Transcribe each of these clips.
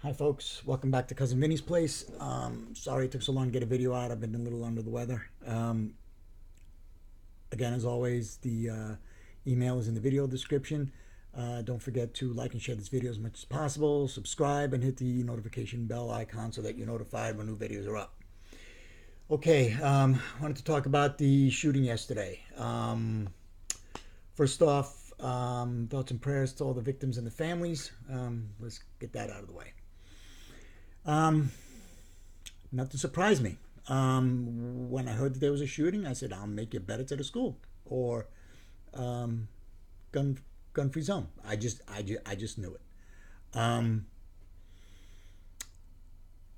Hi folks, welcome back to Cousin Vinny's place. Sorry it took so long to get a video out. I've been a little under the weather. Again, as always, the email is in the video description. Don't forget to like and share this video as much as possible. Subscribe and hit the notification bell icon so that you're notified when new videos are up. Okay, wanted to talk about the shooting yesterday. First off, thoughts and prayers to all the victims and the families. Let's get that out of the way. Nothing surprised me. When I heard that there was a shooting, I said, I'll make it better to the school, or gun-free zone. I just knew it.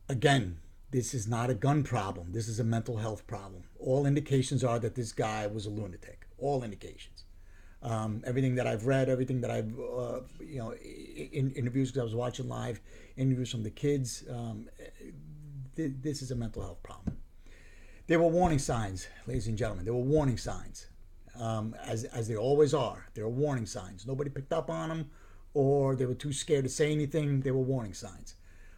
Again, this is not a gun problem. This is a mental health problem. All indications are that this guy was a lunatic. All indications. Everything that I've read, everything that I've, in interviews, because I was watching live interviews from the kids, this is a mental health problem. There were warning signs, ladies and gentlemen. There were warning signs, as there always are. There are warning signs. Nobody picked up on them, or they were too scared to say anything. There were warning signs.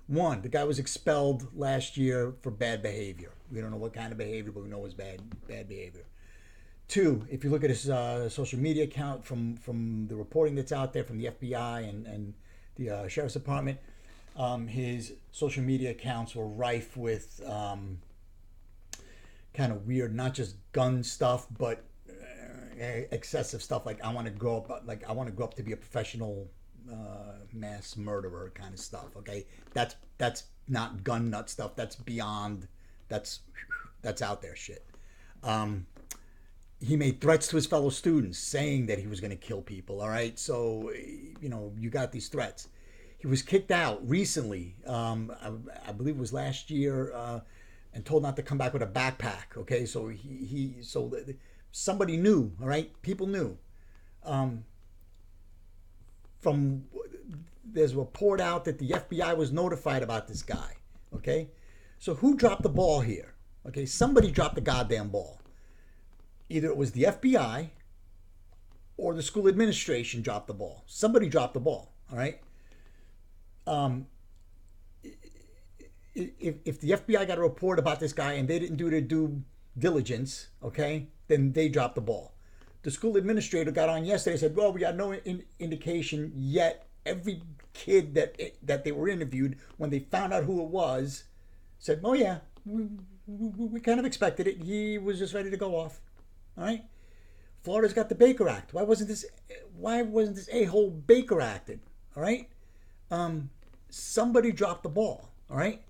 One, the guy was expelled last year for bad behavior. We don't know what kind of behavior, but we know it was bad behavior. Two, if you look at his social media account from the reporting that's out there from the FBI and the Sheriff's Department, his social media accounts were rife with kind of weird, not just gun stuff, but excessive stuff. Like I want to grow up to be a professional mass murderer kind of stuff. Okay, that's not gun nut stuff. That's beyond. That's out there shit. He made threats to his fellow students saying that he was going to kill people. All right. So, you got these threats. He was kicked out recently. I believe it was last year, and told not to come back with a backpack. Okay. So somebody knew. All right. People knew. There's a report out that the FBI was notified about this guy. Okay. So who dropped the ball here? Okay. Somebody dropped the goddamn ball. Either it was the FBI or the school administration dropped the ball. Somebody dropped the ball, all right? If the FBI got a report about this guy and they didn't do their due diligence, okay, then they dropped the ball. The school administrator got on yesterday and said, well, we got no indication yet. Every kid that they were interviewed, when they found out who it was, said, oh, yeah, we kind of expected it. He was just ready to go off. All right, Florida's got the Baker Act. Why wasn't this a-hole Baker acted? All right, somebody dropped the ball. All right,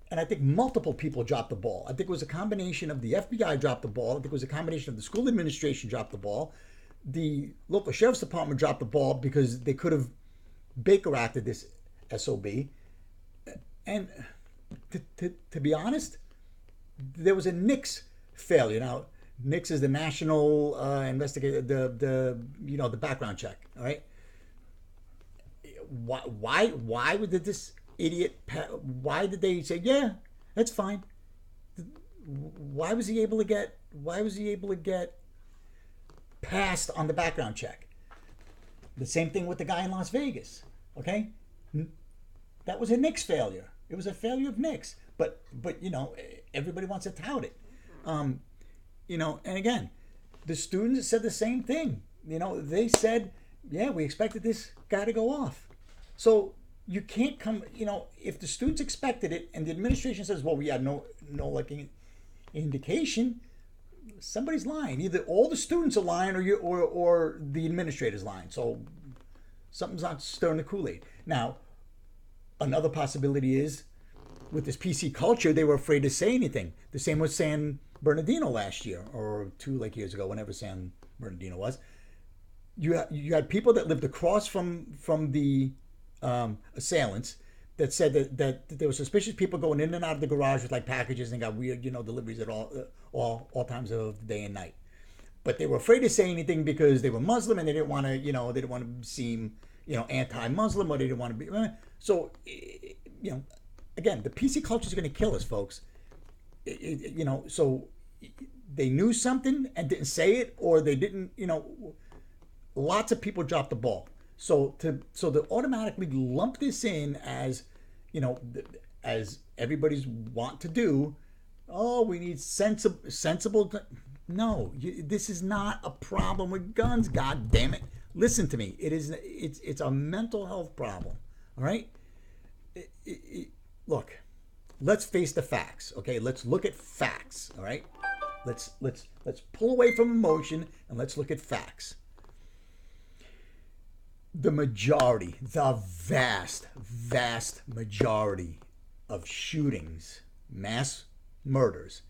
and I think multiple people dropped the ball. I think it was a combination of the FBI dropped the ball. I think it was a combination of the school administration dropped the ball. The local sheriff's department dropped the ball because they could have Baker acted this SOB. And to be honest, there was a NICS failure. Now, NICS is the national investigator, the background check. All right. Why did this idiot? Why did they say, yeah, that's fine? Why was he able to get passed on the background check? The same thing with the guy in Las Vegas. Okay, that was a NICS failure. It was a failure of NICS. But everybody wants to tout it. And again, the students said the same thing. They said, yeah, we expected this guy to go off. So you can't come, if the students expected it and the administration says, well, we had no indication, somebody's lying. Either all the students are lying or the administrator's lying. So something's not stirring the Kool-Aid. Now, another possibility is with this PC culture, they were afraid to say anything. The same with San Bernardino last year, or 2 years ago, whenever San Bernardino was. You had people that lived across from the assailants that said that there were suspicious people going in and out of the garage with packages and got weird deliveries at all times of the day and night. But they were afraid to say anything because they were Muslim and they didn't want to seem anti-Muslim, or they didn't want to be so. Again, the PC culture is going to kill us, folks. So they knew something and didn't say it, or they didn't, lots of people dropped the ball. So to automatically lump this in as, as everybody's want to do, oh, we need sensible. No, this is not a problem with guns. God damn it! Listen to me. It's a mental health problem. All right. Look, let's face the facts. Okay, let's look at facts. All right. Let's pull away from emotion and let's look at facts. The majority, the vast majority of shootings, mass murders,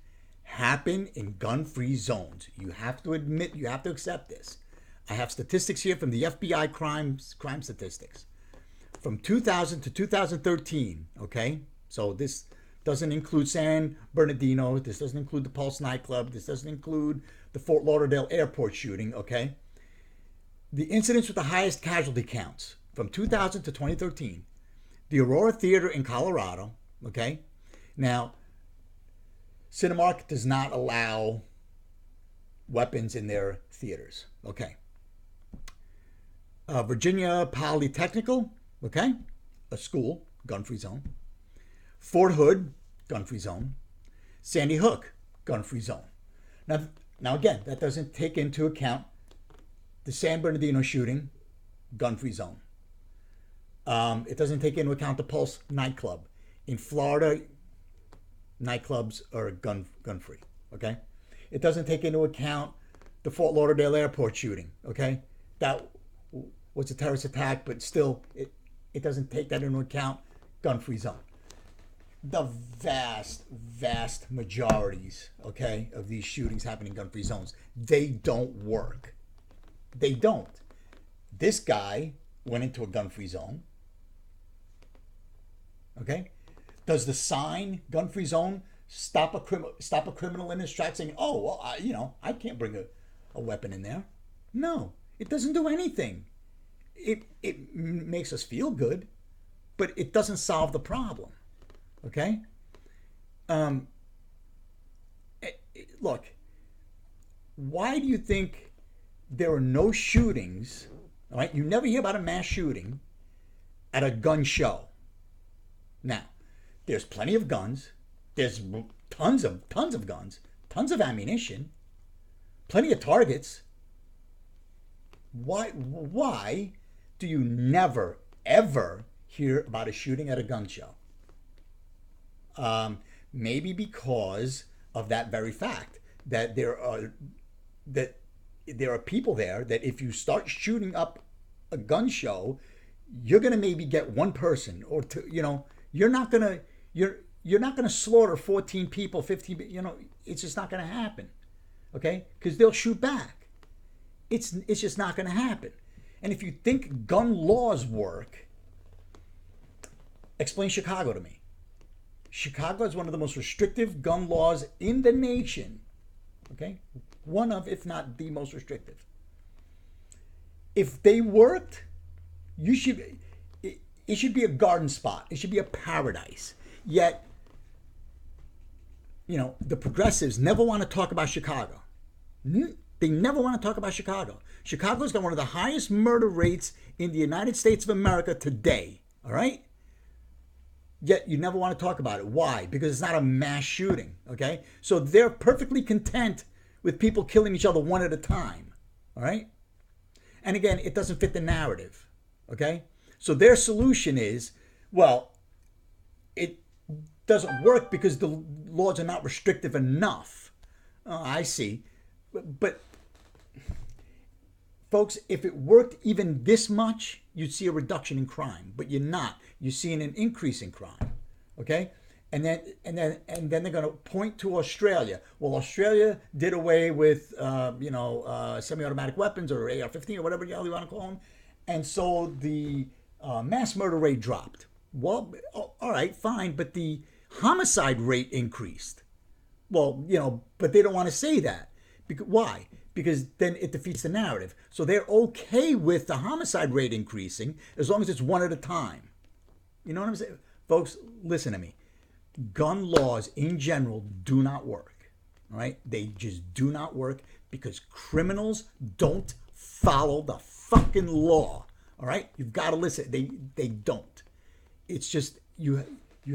happen in gun-free zones. You have to admit, you have to accept this. I have statistics here from the FBI crime statistics. From 2000 to 2013, okay? So this doesn't include San Bernardino. This doesn't include the Pulse nightclub. This doesn't include the Fort Lauderdale airport shooting, okay? The incidents with the highest casualty counts from 2000 to 2013. The Aurora Theater in Colorado, okay? Now, Cinemark does not allow weapons in their theaters, okay? Virginia Polytechnical, okay? A school, gun-free zone. Fort Hood, gun-free zone. Sandy Hook, gun-free zone. Now again, that doesn't take into account the San Bernardino shooting, gun-free zone. It doesn't take into account the Pulse nightclub. In Florida, nightclubs are gun-free, okay? It doesn't take into account the Fort Lauderdale airport shooting, okay? That was a terrorist attack, but still, it doesn't take that into account, gun-free zone. The vast majorities, okay, of these shootings happen in gun-free zones. They don't work. They don't. This guy went into a gun-free zone. Okay? Does the sign gun-free zone stop a criminal in his tracks saying, "Oh, well, I can't bring a weapon in there"? No, it doesn't do anything. It makes us feel good, but it doesn't solve the problem. Okay? Look, why do you think there are no shootings? All right, you never hear about a mass shooting at a gun show. Now, there's plenty of guns. There's tons of guns, tons of ammunition, plenty of targets. Why do you never ever hear about a shooting at a gun show? Maybe because of that very fact that there are people there that if you start shooting up a gun show, you're gonna maybe get one person or two. You're not gonna slaughter 14 people, 15. It's just not gonna happen. Okay, because they'll shoot back. It's just not gonna happen. And if you think gun laws work, explain Chicago to me. Chicago is one of the most restrictive gun laws in the nation. Okay? One of, if not the most restrictive. If they worked, it should be a garden spot. It should be a paradise. Yet, the progressives never want to talk about Chicago. They never want to talk about Chicago. Chicago's got one of the highest murder rates in the United States of America today. All right? Yet you never want to talk about it. Why? Because it's not a mass shooting, okay? So they're perfectly content with people killing each other one at a time, all right? And again, it doesn't fit the narrative, okay? So their solution is, well, it doesn't work because the laws are not restrictive enough. Oh, I see. But folks, if it worked even this much, you'd see a reduction in crime, but you're not. You're seeing an increase in crime, okay? And then they're going to point to Australia. Well, Australia did away with semi-automatic weapons or AR-15 or whatever you want to call them, and so the mass murder rate dropped. Well, all right, fine, but the homicide rate increased. Well, but they don't want to say that. Why? Because then it defeats the narrative. So they're okay with the homicide rate increasing as long as it's one at a time. You know what I'm saying? Folks, listen to me. Gun laws in general do not work. All right? They just do not work because criminals don't follow the fucking law. All right? You've got to listen. They don't. It's just, you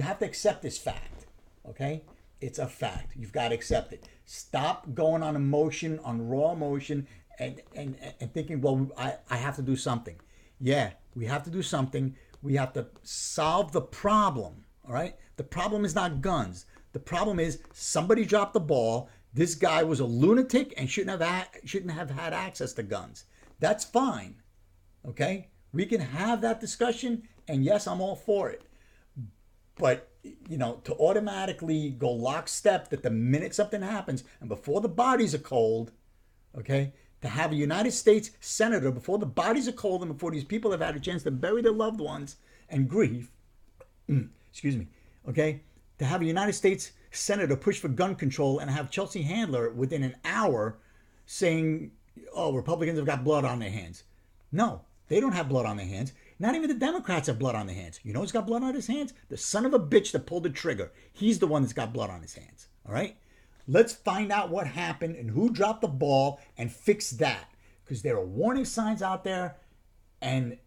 have to accept this fact, okay? It's a fact. You've got to accept it. Stop going on emotion, on raw emotion, and thinking, well, I have to do something. Yeah, we have to do something. We have to solve the problem, all right? The problem is not guns. The problem is somebody dropped the ball. This guy was a lunatic and shouldn't have had access to guns. That's fine, okay? We can have that discussion, and yes, I'm all for it. But, to automatically go lockstep that the minute something happens and before the bodies are cold, okay, to have a United States senator before the bodies are cold and before these people have had a chance to bury their loved ones and grieve, excuse me, okay, to have a United States senator push for gun control and have Chelsea Handler within an hour saying, oh, Republicans have got blood on their hands. No, they don't have blood on their hands. Not even the Democrats have blood on their hands. You know who's got blood on his hands? The son of a bitch that pulled the trigger. He's the one that's got blood on his hands. All right? Let's find out what happened and who dropped the ball and fix that. Because there are warning signs out there. And,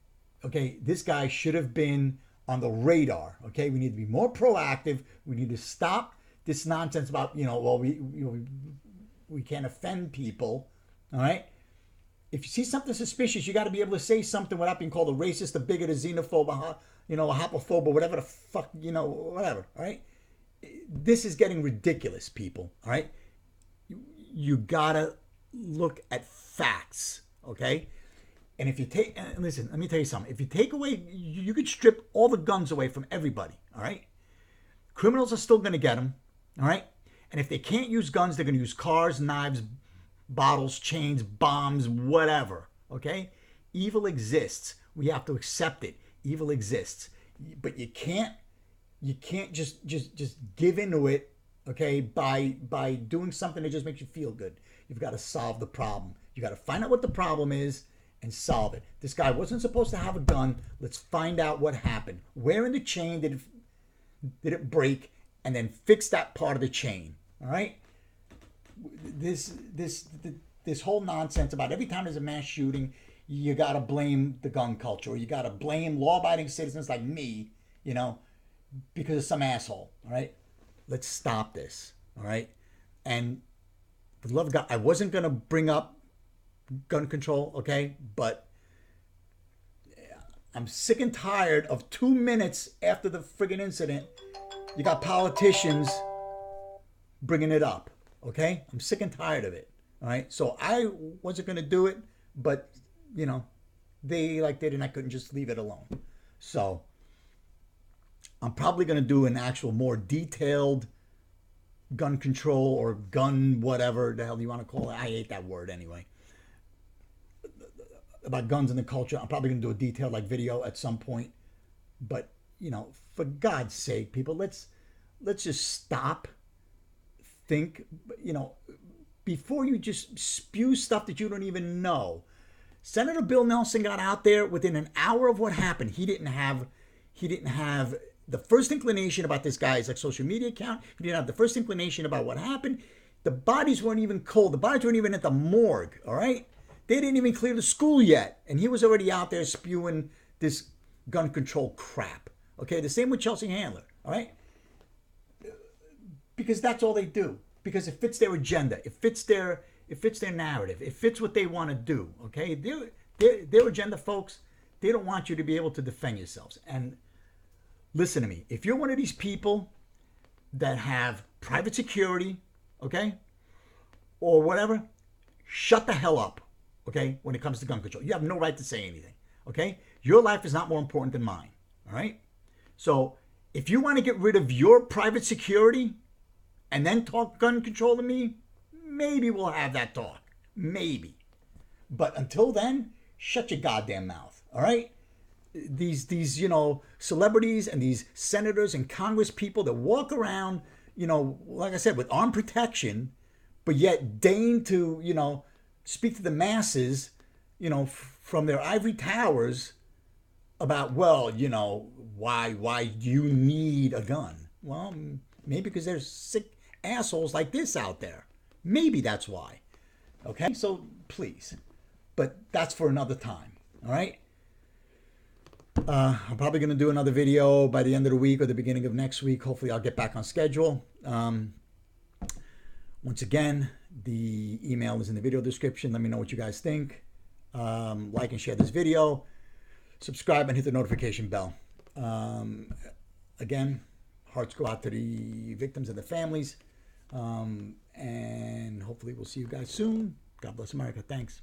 okay, this guy should have been on the radar. Okay? We need to be more proactive. We need to stop this nonsense about, well, we can't offend people. All right? If you see something suspicious, you got to be able to say something without being called a racist, a bigot, a xenophobe, a homophobe, or whatever the fuck, whatever, all right? This is getting ridiculous, people, all right? You got to look at facts, okay? And if you take, listen, let me tell you something. If you take away, you could strip all the guns away from everybody, all right? Criminals are still going to get them, all right? And if they can't use guns, they're going to use cars, knives, bottles, chains, bombs, whatever, okay? Evil exists. We have to accept it. Evil exists. But you can't just give into it, okay, by doing something that just makes you feel good. You've got to solve the problem. You got to find out what the problem is and solve it. This guy wasn't supposed to have a gun. Let's find out what happened. Where in the chain did it break, and then fix that part of the chain, all right? This whole nonsense about every time there's a mass shooting, you got to blame the gun culture, or you got to blame law-abiding citizens like me, because of some asshole, all right? Let's stop this, all right? And for the love of God, I wasn't going to bring up gun control, okay? But I'm sick and tired of 2 minutes after the friggin' incident, you got politicians bringing it up. Okay? I'm sick and tired of it. All right? So I wasn't going to do it, but, they liked it and I couldn't just leave it alone. So I'm probably going to do an actual more detailed gun control or gun whatever the hell you want to call it. I hate that word anyway. About guns and the culture. I'm probably going to do a detailed video at some point. But, for God's sake, people, let's just stop. Think, before you just spew stuff that you don't even know. Senator Bill Nelson got out there within an hour of what happened. He didn't have the first inclination about this guy's social media account. He didn't have the first inclination about what happened. The bodies weren't even cold. The bodies weren't even at the morgue, all right? They didn't even clear the school yet. And he was already out there spewing this gun control crap. Okay, the same with Chelsea Handler, all right? Because that's all they do. Because it fits their agenda. It fits their narrative. It fits what they want to do. Okay, their agenda, folks. They don't want you to be able to defend yourselves. And listen to me. If you're one of these people that have private security, okay, or whatever, shut the hell up. Okay, when it comes to gun control, you have no right to say anything. Okay, your life is not more important than mine. All right. So if you want to get rid of your private security and then talk gun control to me, maybe we'll have that talk. Maybe. But until then, shut your goddamn mouth. All right? These celebrities and these senators and Congress people that walk around, like I said, with armed protection, but yet deign to, speak to the masses, from their ivory towers about, well, why do you need a gun? Well, maybe because there's sick assholes like this out there. Maybe that's why. Okay? So please. But that's for another time. All right? I'm probably going to do another video by the end of the week or the beginning of next week. Hopefully I'll get back on schedule. Once again, the email is in the video description. Let me know what you guys think. Like and share this video. Subscribe and hit the notification bell. Again, hearts go out to the victims and the families. And hopefully we'll see you guys soon. God bless America. Thanks.